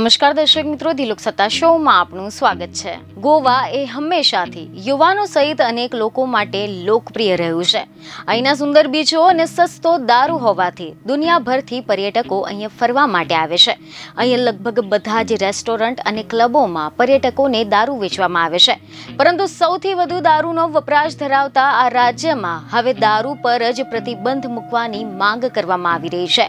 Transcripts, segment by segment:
નમસ્કાર દર્શક મિત્રો, દિલોક સત્તા શોમાં આપનું સ્વાગત છે। ગોવા એ હંમેશાથી યુવાનો સહિત અનેક લોકો માટે લોકપ્રિય રહ્યું છે। અહીંના સુંદર બીચો અને સસ્તો દારૂ હોવાથી દુનિયાભરથી પર્યટકો અહીંયા ફરવા માટે આવે છે। અહીંયા લગભગ બધા જ રેસ્ટોરન્ટ અને ક્લબોમાં પર્યટકોને દારૂ વેચવામાં આવે છે, પરંતુ સૌથી વધુ દારૂનો વપરાશ ધરાવતા આ રાજ્યમાં હવે દારૂ પર જ પ્રતિબંધ મૂકવાની માંગ કરવામાં આવી રહી છે।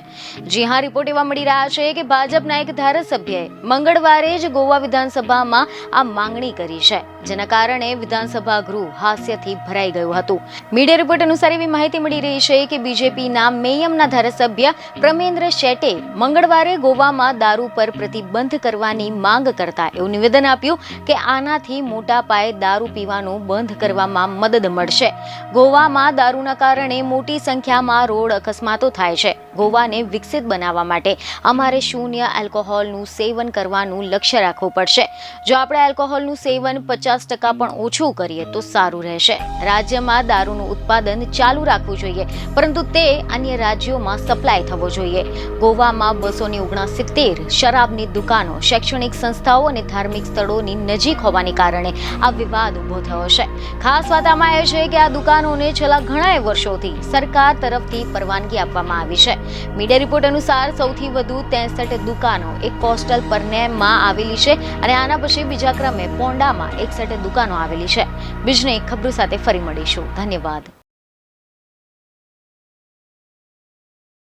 જી હા, રિપોર્ટ એવા મળી રહ્યા છે કે ભાજપના એક ધારાસભ્ય મંગળવારે જ ગોવા વિધાનસભામાં આ માંગણી કરી છે, જેના કારણે વિધાનસભા ગૃહ હાસ્યથી ભરાઈ ગયું હતું। મીડિયા રિપોર્ટ અનુસાર એવી માહિતી મળી રહી છે કે બીજેપીના મેયમના ધારાસભ્ય પ્રમેન્દ્ર શેટ્ટે મંગળવારે ગોવામાં દારૂ પર પ્રતિબંધ કરવાની માંગ કરતા એવું નિવેદન આપ્યું કે આનાથી મોટા પાયે દારૂ પીવાનું બંધ કરવામાં મદદ મળશે। ગોવામાં દારૂના કારણે મોટી સંખ્યામાં રોડ અકસ્માતો થાય છે। ગોવાને વિકસિત બનાવવા માટે અમારે શૂન્ય આલ્કોહોલનું સેવન કરવાનું લક્ષ્ય રાખવું પડશે। જો આપણે આલ્કોહોલનું સેવન 50% પણ ઓછું કરીએ તો સારું રહેશે। રાજ્યમાં દારૂનું ઉત્પાદન ચાલુ રાખવું જોઈએ, પરંતુ તે અન્ય રાજ્યોમાં સપ્લાય થવો જોઈએ। ગોવામાં 269 શરાબની દુકાનો શૈક્ષણિક સંસ્થાઓ અને ધાર્મિક સ્થળોની નજીક હોવાને કારણે આ વિવાદ ઉભો થયો છે। ખાસ વાત આમાં એ છે કે આ દુકાનોને છેલ્લા ઘણા વર્ષોથી સરકાર તરફથી પરવાનગી આપવામાં આવી છે। મીડિયા રિપોર્ટ અનુસાર સૌથી વધુ 63 દુકાનો એક કોસ્ટલ પરનેમમાં આવેલી છે અને આના પછી બીજા ક્રમે પોન્ડામાં 61 દુકાનો આવેલી છે। બીજને ખબરો સાથે ફરી મળીશું। ધન્યવાદ।